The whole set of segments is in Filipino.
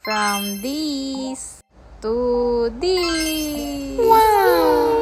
From this to this. Wow!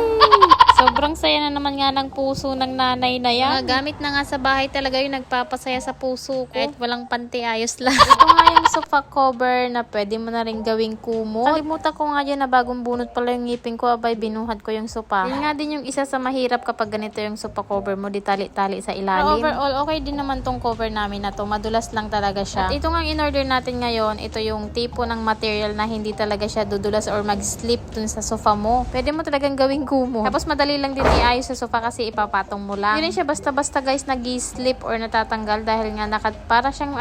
Sobrang saya na naman nga ng puso ng nanay na yan. Mga gamit na nga sa bahay talaga yung nagpapasaya sa puso ko. Kahit walang panty, ayos lang. Ito nga yung sofa cover na pwede mo na rin gawing kumot. Kalimutan ko nga dyan na bagong bunot pala yung ngipin ko. Abay, binuhat ko yung sofa. Yun nga din yung isa sa mahirap kapag ganito yung sofa cover mo. Di tali-tali sa ilalim. Pero overall, okay din naman tong cover namin na to. Madulas lang talaga siya. At ito nga in-order natin ngayon, ito yung tipo ng material na hindi talaga siya dudulas or mag-slip dun sa sofa mo. Pwede mo talagang gawing kumot. Tapos madali lang din iayos sa sofa kasi ipapatong mo lang. Hindi rin siya basta-basta guys nag-slip or natatanggal dahil nga para siyang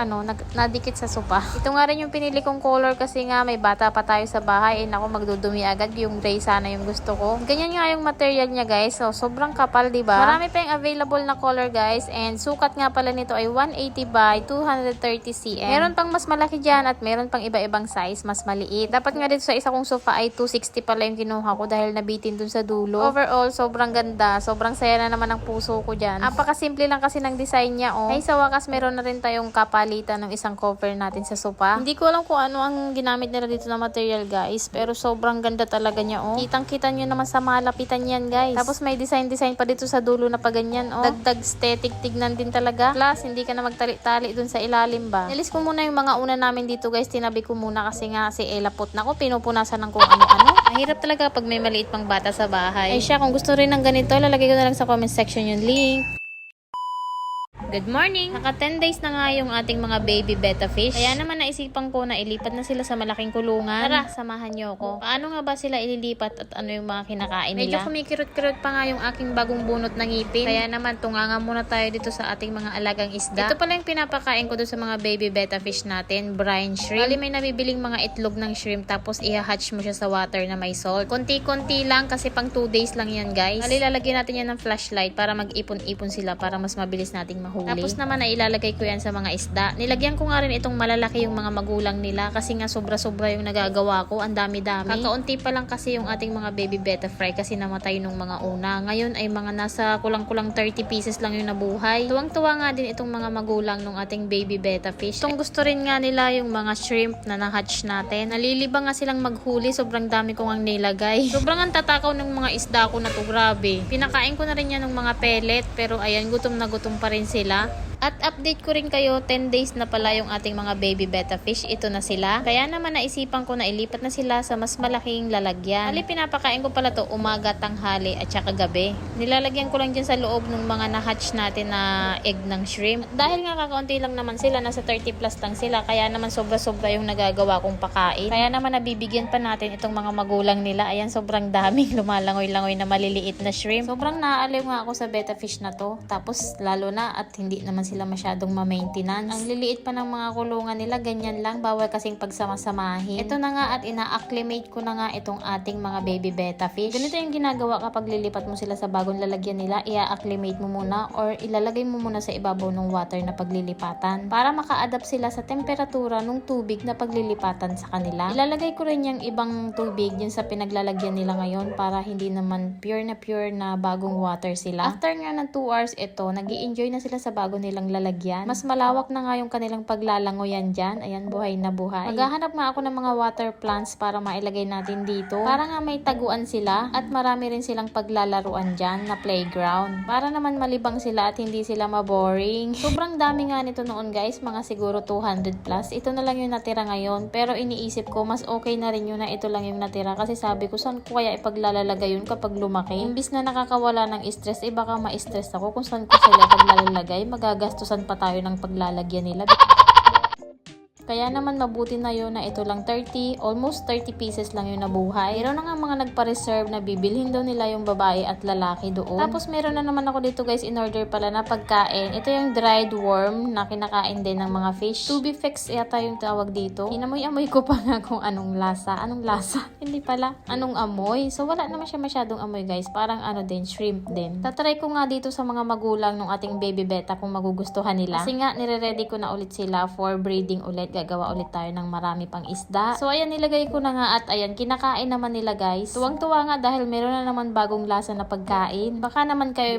nadikit sa sofa. Ito nga rin yung pinili kong color kasi nga may bata pa tayo sa bahay. Naku, magdudumi agad. Yung gray sana yung gusto ko. Ganyan nga yung material niya guys. So, sobrang kapal, diba? Marami pa yung available na color guys. And sukat nga pala nito ay 180 by 230 cm. Meron pang mas malaki dyan at meron pang iba-ibang size, mas maliit. Dapat nga dito sa isa kong sofa ay 260 pala yung kinuha ko dahil nabitin dun sa dulo. Overall, sobrang ganda. Sobrang saya na naman ang puso ko dyan. Apaka-simple lang kasi ng design niya, oh. Ay, sa wakas, meron na rin tayong kapalitan ng isang cover natin sa sofa. Hindi ko alam kung ano ang ginamit nila dito na material, guys. Pero sobrang ganda talaga niya, oh. Kitang-kita nyo naman sa malapitan yan, guys. Tapos may design-design pa dito sa dulo na pa ganyan, oh. Dagdag aesthetic, tignan din talaga. Plus, hindi ka na magtali-tali dun sa ilalim ba. Nilis ko muna yung mga una namin dito, guys. Tinabi ko muna kasi nga si Ella put na ko. Pinupunasan ng kung ano-ano. Mahirap talaga pag may maliit pang bata sa bahay. Ay siya, kung gusto rin ng ganito, lalagay ko na lang sa comment section yung link. Good morning! Naka 10 days na nga yung ating mga baby betta fish. Kaya naman naisipan ko na ilipat na sila sa malaking kulungan. Tara, samahan nyo ako. Paano nga ba sila ililipat at ano yung mga kinakain nila? Medyo kumikirot-kirot pa nga yung aking bagong bunot ng ngipin. Kaya naman, tunganga muna tayo dito sa ating mga alagang isda. Ito pala yung pinapakain ko doon sa mga baby betta fish natin, brine shrimp. Bali may nabibiling mga itlog ng shrimp tapos i-hatch mo siya sa water na may salt. Konti-konti lang kasi pang 2 days lang yan guys. Bali lalagyan natin yan ng flashlight para mag-ipon-ipon sila para mas mabilis nating mahuli. Tapos naman ay ilalagay ko yan sa mga isda. Nilagyan ko nga rin itong malalaki yung mga magulang nila kasi nga sobra-sobra yung nagagawa ko. Ang dami-dami. Kakaunti pa lang kasi yung ating mga baby betta fry kasi namatay nung mga una. Ngayon ay mga nasa kulang-kulang 30 pieces lang yung nabuhay. Tuwang-tuwa nga din itong mga magulang nung ating baby betta fish. Itong gusto rin nga nila yung mga shrimp na na-hatch natin. Nalilibang nga silang maghuli. Sobrang dami kong ang nilagay. Sobrang ang tatakaw ng mga isda ko na to. Grabe. Pinakain ko na rin yan ng mga pellet. Pero ayan, gutom na gutom pa rin sila. At update ko rin kayo, 10 days na pala yung ating mga baby betta fish. Ito na sila. Kaya naman naisipan ko na ilipat na sila sa mas malaking lalagyan. Hali, pinapakain ko pala to umaga, tanghali at saka gabi. Nilalagyan ko lang dyan sa loob ng mga na-hatch natin na egg ng shrimp. Dahil nga kakaunti lang naman sila, nasa 30 plus lang sila. Kaya naman sobra-sobra yung nagagawa kong pakain. Kaya naman nabibigyan pa natin itong mga magulang nila. Ayan, sobrang daming lumalangoy-langoy na maliliit na shrimp. Sobrang naaaliw nga ako sa betta fish na to. Tapos lalo na at hindi naman sila masyadong ma-maintenance. Ang liliit pa ng mga kulungan nila, ganyan lang, bawal kasing pagsama-samahin. Ito na nga at ina-acclimate ko na nga itong ating mga baby betta fish. Ganito yung ginagawa kapag lilipat mo sila sa bagong lalagyan nila, i-acclimate mo muna or ilalagay mo muna sa ibabaw ng water na paglilipatan para maka-adapt sila sa temperatura ng tubig na paglilipatan sa kanila. Ilalagay ko rin yung ibang tubig yun sa pinaglalagyan nila ngayon para hindi naman pure na bagong water sila. After nga ng 2 hours ito, nag-i-enjoy na sila sa bago nilang lalagyan. Mas malawak na nga yung kanilang paglalangoyan dyan. Ayan, buhay na buhay. Maghahanap nga ako ng mga water plants para mailagay natin dito. Para nga may taguan sila at marami rin silang paglalaruan dyan na playground. Para naman malibang sila at hindi sila maboring. Sobrang dami nga nito noon guys, mga siguro 200 plus. Ito na lang yung natira ngayon. Pero iniisip ko, mas okay na rin yun na ito lang yung natira. Kasi sabi ko, saan ko kaya ipaglalagay yun kapag lumaki? Imbis na nakakawala ng stress, baka ma-stress ako kung saan ko sila paglalagay. Gastusan pa tayo ng paglalagyan nila. Kaya naman mabuti na yun na ito lang almost 30 pieces lang yung nabuhay. Meron na nga mga nagpa-reserve na bibilhin daw nila yung babae at lalaki doon. Tapos meron na naman ako dito guys, in-order pala na pagkain. Ito yung dried worm na kinakain din ng mga fish. Tubifex yata yung tawag dito. Inamoy-amoy ko pa nga kung anong lasa. Anong lasa? Hindi pala. Anong amoy? So wala naman siya masyadong amoy guys. Parang din, shrimp din. Tatry ko nga dito sa mga magulang ng ating baby betta kung magugustuhan nila. Kasi nga nire-ready ko na ulit sila for breeding ulit. gagawa ulit tayo ng marami pang isda. So ayan, nilagay ko na nga at ayan, kinakain naman nila guys. Tuwang-tuwa nga dahil meron na naman bagong lasa na pagkain. Baka naman kayo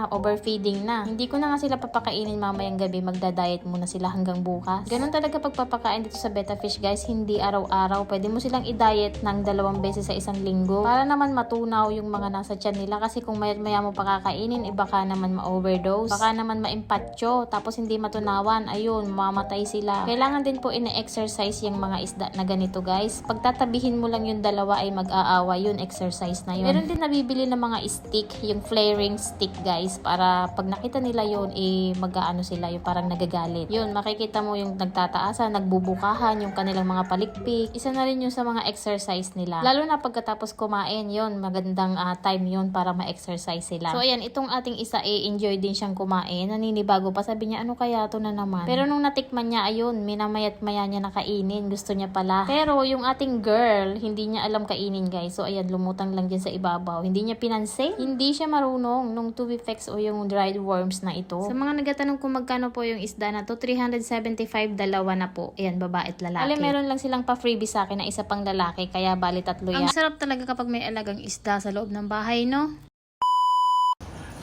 overfeeding na. Hindi ko na nga sila papakainin mamayang gabi, magda-diet muna sila hanggang bukas. Ganun talaga pagpapakain dito sa Betta Fish guys, hindi araw-araw. Pwede mo silang i-diet ng 2 beses sa isang linggo para naman matunaw yung mga nasa tiyan nila, kasi kung maya mo pakakainin, baka naman ma-overdose, baka naman ma-impatyo, tapos hindi matunawan, ayun, mamamatay sila. Kailangan din po ine-exercise yung mga isda na ganito guys. Pagtatabihin mo lang yung dalawa ay mag-aawa, yun exercise na yun. Meron din nabibili ng mga stick, yung flaring stick guys, para pag nakita nila yun, mag-aano sila, yung parang nagagalit. Yun, makikita mo yung nagtataasan, nagbubukahan, yung kanilang mga palikpik. Isa na rin yun sa mga exercise nila. Lalo na pagkatapos kumain, yun, magandang time yun para ma-exercise sila. So ayan, itong ating isa enjoy din siyang kumain. Naninibago pa, sabi niya, ano kaya to na naman? Pero nung natikman niya, ayun, minamayat maya niya na kainin. Gusto niya pala. Pero yung ating girl, hindi niya alam kainin guys. So ayan, lumutang lang dyan sa ibabaw. Hindi niya pinansin. Hindi siya marunong nung tubifex o yung dried worms na ito. Sa mga nagatanong kung magkano po yung isda na to, 375, dalawa na po. Ayan, babae at lalaki. Alam, meron lang silang pa-freebie sa akin na isa pang lalaki, kaya bali 3 yan. Ang sarap talaga kapag may alagang isda sa loob ng bahay, no?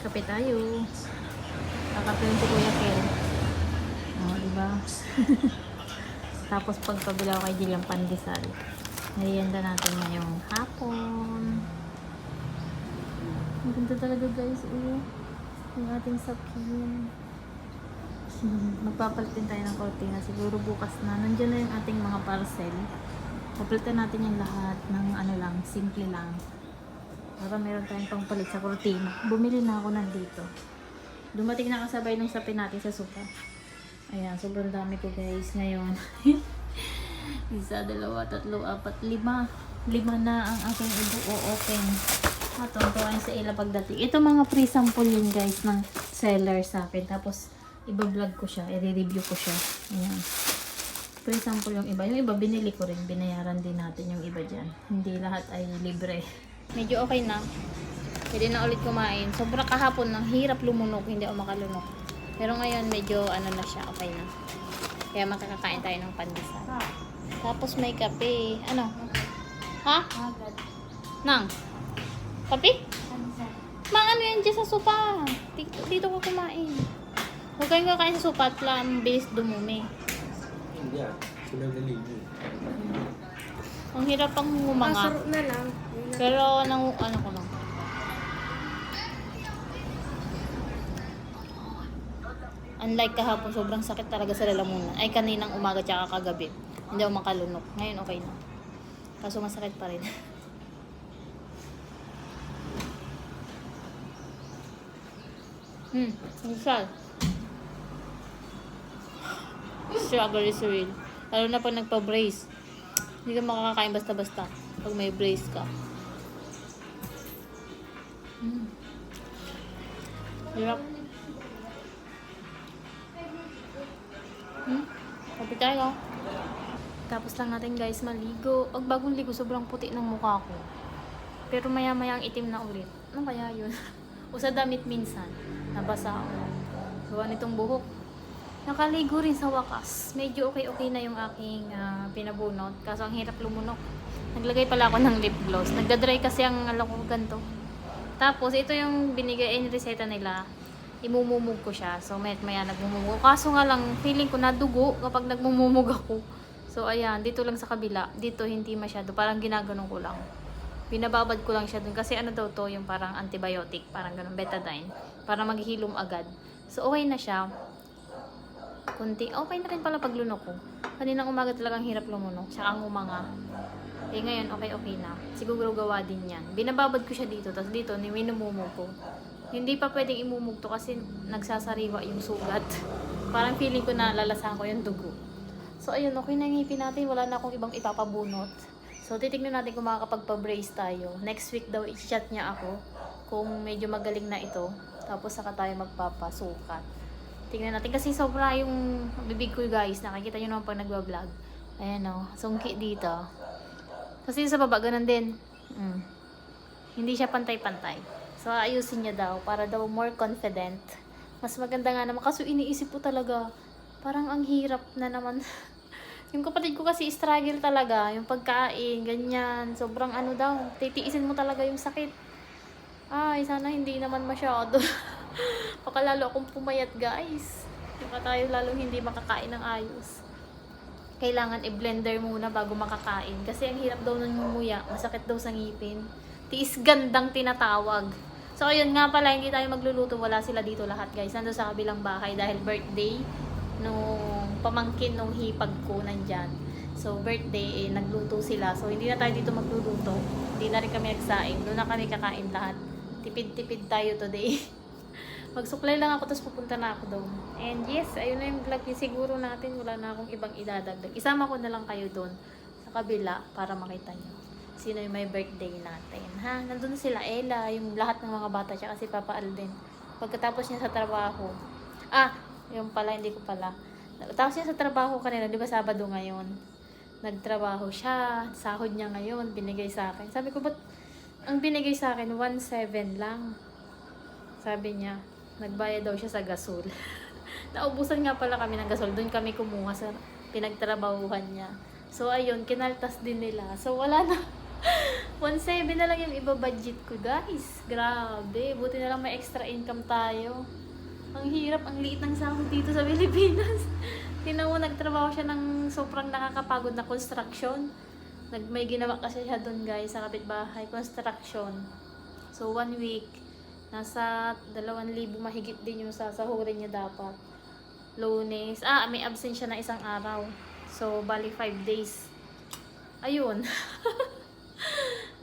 Kape tayo. Kakapilin si Kuya Kel. O, diba? Tapos pagpabilaw kay Jill pandesal. Merienda natin ngayong hapon. Ang ganda talaga guys, yung ating sapin. Magpapalit din tayo ng kortina. Siguro bukas na. Nandiyan na yung ating mga parcel. Papalitan natin yung lahat ng simple lang. Para meron tayong pangpalit sa kortina. Bumili na ako nandito. Dumating na kasabay nung sapin natin sa sopa. Ayan, sobrang dami ko guys ngayon. 1, 2, 3, 4, 5. 5 na ang aking i-open. Tuwan sa ila pagdating. Ito mga free sample yun guys ng seller sa akin. Tapos iba-vlog ko siya. I-review ko siya. Ayan. Free sample yung iba. Yung iba binili ko rin. Binayaran din natin yung iba dyan. Hindi lahat ay libre. Medyo okay na. Pwede na ulit kumain. Sobrang kahapon nang hirap lumunok. Hindi ako makalunok. Pero ngayon medyo na siya. Okay na. Kaya makakakain tayo ng pandesal. Tapos may kape. Ano? Ha? Nang? Kape? Mang ano yan dyan sa sopa? Dito ko kumain. Huwag kayong kakain sa sopa at lang bilis dumumi. Hindi sila nalili. Ang hirap pang humanga. Masarap na lang. Pero ano ko lang. Unlike kahapon, sobrang sakit talaga sa lalamunan. Ay, kaninang umaga tsaka kagabi. Hindi ako makalunok. Ngayon okay na. Kaso masakit pa rin. Masal. Struggle is real. Lalo na pag nagpa-brace. Hindi ka makakakain basta-basta pag may brace ka. Hirap. Kapit tayo. Tapos lang natin guys maligo. Pag bagong ligo, sobrang puti ng mukha ko. Pero maya-maya ang itim na ulit. Ano kaya yun? O sa damit minsan. Nabasa ako. Gawa nitong buhok. Nakaligo rin sa wakas. Medyo okay na yung aking pinabunot. Kaso ang hirap lumunok. Naglagay pala ako ng lip gloss. Nagda-dry kasi ang ko ganito. Tapos ito yung binigay reseta nila. Imumumog ko siya. So maya nagmumumog. Kaso nga lang feeling ko nadugo kapag nagmumumog ako. So ayan, dito lang sa kabila. Dito hindi masyado. Parang ginaganon ko lang. Binababad ko lang siya dun. Kasi ano daw to, yung parang antibiotic. Parang ganun, betadine. Para maghihilom agad. So okay na siya. Kunti. Okay na rin pala paglunok ko. Kaninang umaga talagang hirap lumunok. Tsaka ang umanga. Eh ngayon, okay na. Siguro gawa din yan. Binababad ko siya dito. Tapos dito, minumumog ko. Hindi pa pwedeng imumog to kasi nagsasariwa yung sugat. Parang feeling ko na lalasahan ko yung dugo. So ayun, okay na yung ngipin natin. Wala na akong ibang ipapabunot. So titignan natin kung makakapagpa-brace tayo. Next week daw, i-chat niya ako kung medyo magaling na ito. Tapos saka tayo magpapasukat. Tingnan natin kasi sobra yung bibig ko guys. Nakikita nyo naman pag nagwa-vlog. Ayan o, sungki dito. Kasi sa baba, ganun din. Hindi siya pantay-pantay. So ayusin niya daw para daw more confident. Mas maganda nga naman. Kaso iniisip ko talaga, parang ang hirap na naman. Yung kapatid ko kasi struggle talaga, yung pagkain, ganyan. Sobrang ano daw, titiisin mo talaga yung sakit. Ay, sana hindi naman masyado. Baka lalo akong pumayat, guys. Baka tayo lalong hindi makakain ng ayos. Kailangan i-blender muna bago makakain. Kasi ang hirap daw ng ngumuya, masakit daw sa ngipin. Tiis gandang tinatawag. So, ayun nga pala, hindi tayo magluluto. Wala sila dito lahat, guys. Nandun sa kabilang bahay dahil birthday nung pamangkin nung hipag ko nandyan. So, birthday, nagluto sila. So, hindi na tayo dito magluluto. Hindi na rin kami nagsaing. Doon na kami kakain lahat. Tipid-tipid tayo today. Magsuklay lang ako, tapos pupunta na ako doon. And yes, ayun na yung vlog niya. Siguro natin, wala na akong ibang idadagdag. Isama ko na lang kayo doon sa kabila para makita nyo sino yung may birthday natin. Ha? Nandun na sila, Ella, yung lahat ng mga bata, tsaka si Papa Alden. Pagkatapos niya sa trabaho. Yung pala, hindi ko pala. Tapos niya sa trabaho kanina, di ba Sabado ngayon? Nagtrabaho siya, sahod niya ngayon, binigay sa akin. Sabi ko, ba't ang binigay sa akin, 1.7 lang. Sabi niya, nagbayad daw siya sa gasol. Naubusan nga pala kami ng gasol. Doon kami kumuha sa pinagtrabahuhan niya. So, ayun, kinaltas din nila. So, wala na. 1.7 na lang yung iba-budget ko, guys. Grabe. Buti na lang may extra income tayo. Ang hirap, ang liit ng sahod dito sa Pilipinas. Tingnan mo, nagtrabaho siya ng sobrang nakakapagod na construction. May ginawa kasi siya doon, guys, sa kapitbahay. Construction. So, 1 week. Nasa 2,000 mahigit din yung sasahurin niya dapat. Lunes. May absent siya na isang araw. So, bali 5 days. Ayun.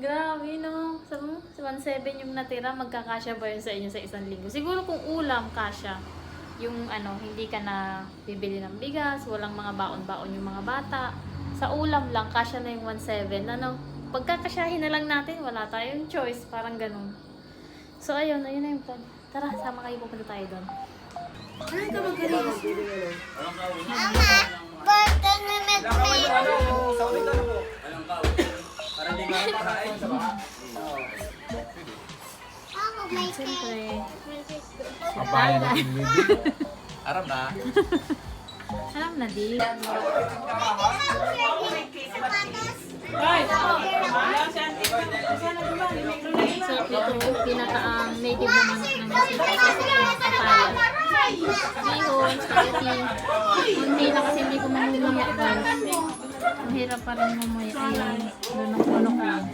Grabe, no? Sa 1.7 yung natira, magkakasya ba yun sa inyo sa isang linggo? Siguro kung ulam, kasya. Yung hindi ka na bibili ng bigas, walang mga baon-baon yung mga bata. Sa ulam lang, kasya na yung 1.7. Pagkakasyahin na lang natin, wala tayong choice. Parang ganun. So, ayun na yung plan. Tara, sama kayo, pupunta tayo doon. Ay, ka magaling. Siyempre. Kabayan na Arab na. Alam na, di. So, ito, pinakaang native na manok ng Mexico. Kasi pinakapayat. Bihon, spaghetti. Hindi na kasi hindi ko mamumuya, guys. Ang hirap pa rin mamumuya. Ayun, manok lang.